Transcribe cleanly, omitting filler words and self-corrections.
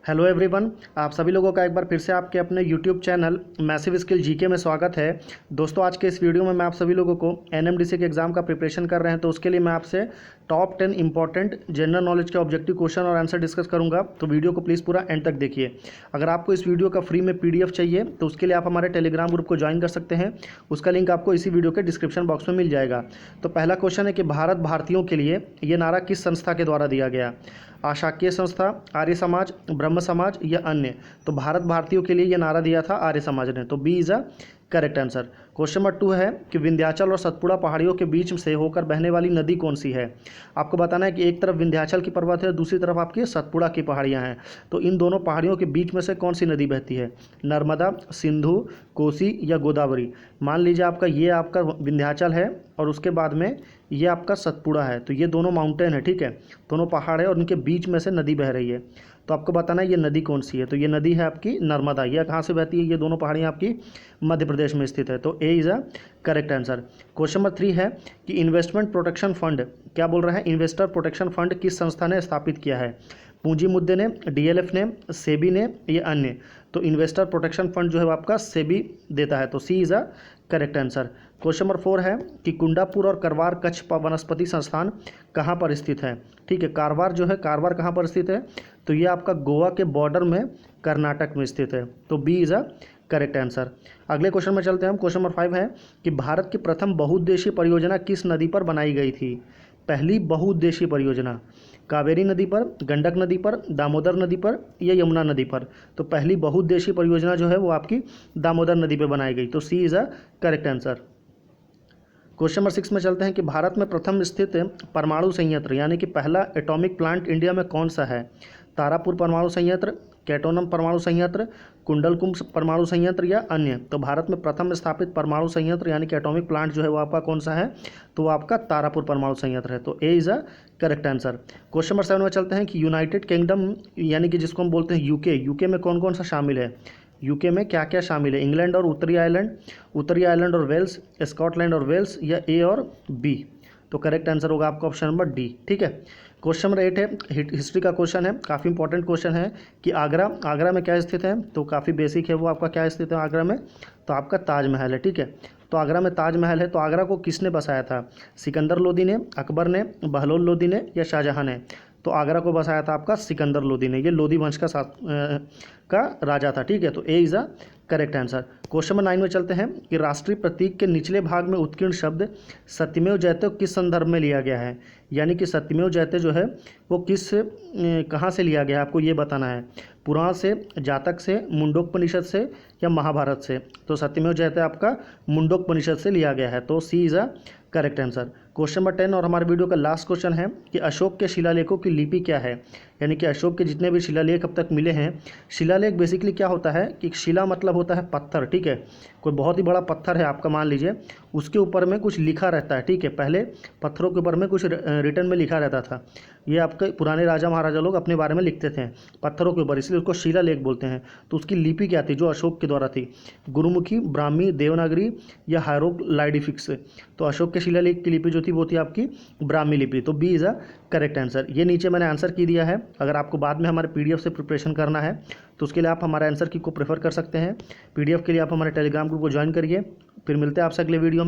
Hello everyone, आप सभी लोगों का एक बार फिर से आपके अपने YouTube channel massive skill GK में स्वागत है। दोस्तों, आज के इस वीडियो में मैं आप सभी लोगों को एनएमडीसी के एग्ज़ाम का प्रिपरेशन कर रहे हैं, तो उसके लिए मैं आपसे टॉप 10 इंपॉर्टेंट जनरल नॉलेज के ऑब्जेक्टिव क्वेश्चन और आंसर डिस्कस करूंगा। तो वीडियो को प्लीज़ पूरा एंड तक देखिए। अगर आपको इस वीडियो का फ्री में PDF चाहिए तो उसके लिए आप हमारे टेलीग्राम ग्रुप को ज्वाइन कर सकते हैं। उसका लिंक आपको इसी वीडियो के डिस्क्रिप्शन बॉक्स में मिल जाएगा। तो पहला क्वेश्चन है कि भारत भारतीयों के लिए ये नारा किस संस्था के द्वारा दिया गया? आशाकीय संस्था, आर्य समाज, ब्रह्म समाज या अन्य? तो भारत भारतीयों के लिए ये नारा दिया था आर्य समाज ने, तो B is a correct answer. Question number 2 है कि विंध्याचल और सतपुड़ा पहाड़ियों के बीच से होकर बहने वाली नदी कौन सी है? आपको बताना है कि एक तरफ विंध्याचल की पर्वत है, दूसरी तरफ आपकी सतपुड़ा की पहाड़ियाँ हैं। तो इन दोनों पहाड़ियों के बीच में से कौन सी नदी बहती है? नर्मदा, सिंधु, कोसी या गोदावरी? मान लीजिए आपका विंध्याचल है और उसके बाद में ये आपका सतपुड़ा है, तो ये दोनों माउंटेन है, ठीक है, दोनों पहाड़ है और इनके बीच में से नदी बह रही है। तो आपको बताना है ये नदी कौन सी है। तो ये नदी है आपकी नर्मदा। ये कहाँ से बहती है? ये दोनों पहाड़ियाँ आपकी मध्य प्रदेश में स्थित है, तो A is a correct answer. Question number 3 है कि इन्वेस्टमेंट प्रोटेक्शन फंड, क्या बोल रहा है, इन्वेस्टर प्रोटेक्शन फंड किस संस्था ने स्थापित किया है? पूंजी मुद्दे ने, DLF ने, सेबी ने या अन्य? तो इन्वेस्टर प्रोटेक्शन फंड जो है वो आपका सेबी देता है, तो C is a correct answer. Question number 4 है कि कुंडापुर और करवार कच्छ वनस्पति संस्थान कहाँ पर स्थित है? ठीक है, कारवार जो है, कारवार कहाँ पर स्थित है? तो ये आपका गोवा के बॉर्डर में कर्नाटक में स्थित है, तो B is a correct answer. अगले क्वेश्चन में चलते हैं हम। क्वेश्चन नंबर 5 है कि भारत की प्रथम बहुउद्देशीय परियोजना किस नदी पर बनाई गई थी? पहली बहुउद्देशीय परियोजना कावेरी नदी पर, गंडक नदी पर, दामोदर नदी पर या यमुना नदी पर? तो पहली बहुउद्देशीय परियोजना जो है वो आपकी दामोदर नदी पर बनाई गई, तो C is a correct answer. Question number 6 में चलते हैं कि भारत में प्रथम स्थित परमाणु संयंत्र यानी कि पहला एटॉमिक प्लांट इंडिया में कौन सा है? तारापुर परमाणु संयंत्र, कैटोनम परमाणु संयंत्र, कुंडलकुम परमाणु संयंत्र या अन्य? तो भारत में प्रथम स्थापित परमाणु संयंत्र यानी कि एटॉमिक प्लांट जो है वो आपका कौन सा है? तो वो आपका तारापुर परमाणु संयंत्र है, तो A is a correct answer. Question number 7 में चलते हैं कि यूनाइटेड किंगडम यानी कि जिसको हम बोलते हैं यूके में कौन कौन सा शामिल है? यूके में क्या क्या शामिल है? इंग्लैंड और उत्तरी आयरलैंड और वेल्स, स्कॉटलैंड और वेल्स या ए और बी? तो करेक्ट आंसर होगा आपका ऑप्शन नंबर डी, ठीक है। क्वेश्चन नंबर 8 है हिस्ट्री का क्वेश्चन है, काफ़ी इंपॉर्टेंट क्वेश्चन है कि आगरा में क्या स्थित है? तो काफ़ी बेसिक है वो, आपका क्या स्थित है आगरा में? तो आपका ताजमहल है, ठीक है। तो आगरा में ताजमहल है, तो आगरा को किसने बसाया था? सिकंदर लोदी ने, अकबर ने, बहलोल लोदी ने या शाहजहां ने? तो आगरा को बसाया था आपका सिकंदर लोदी ने। ये लोदी वंश का राजा था, ठीक है, तो A is a correct answer. Question number 9 में चलते हैं कि राष्ट्रीय प्रतीक के निचले भाग में उत्कीर्ण शब्द सत्यमेव जयते किस संदर्भ में लिया गया है? यानी कि सत्यमेव जयते जो है वो कहाँ से लिया गया है, आपको ये बताना है। पुराण से, जातक से, मुंडोपनिषद से या महाभारत से? तो सत्यमेव जयते आपका मुंडोपनिषद से लिया गया है, तो C is a correct answer. Question number 10 और हमारे वीडियो का लास्ट क्वेश्चन है कि अशोक के शिलालेखों की लिपि क्या है? यानी कि अशोक के जितने भी शिलालेख अब तक मिले हैं, शिलालेख बेसिकली क्या होता है कि शिला मतलब होता है पत्थर, ठीक है, कोई बहुत ही बड़ा पत्थर है आपका, मान लीजिए, उसके ऊपर में कुछ लिखा रहता है, ठीक है, पहले पत्थरों के ऊपर में कुछ रिटर्न में लिखा रहता था। ये आपके पुराने राजा महाराजा लोग अपने बारे में लिखते थे पत्थरों के ऊपर, इसलिए उसको शिलालेख बोलते हैं। तो उसकी लिपि क्या थी जो अशोक के द्वारा थी? गुरुमुखी, ब्राह्मी, देवनागरी या हायरोग्लाइफिक्स? तो अशोक के शिलालेख की लिपि जो थी वो थी आपकी ब्राह्मी लिपि, तो B is a correct answer. ये नीचे मैंने आंसर की दिया है। अगर आपको बाद में हमारे PDF से प्रिपरेशन करना है तो उसके लिए आप हमारे आंसर की को प्रेफर कर सकते हैं। PDF के लिए आप हमारे टेलीग्राम ग्रुप को ज्वाइन करिए। फिर मिलते हैं आपसे अगले वीडियो में।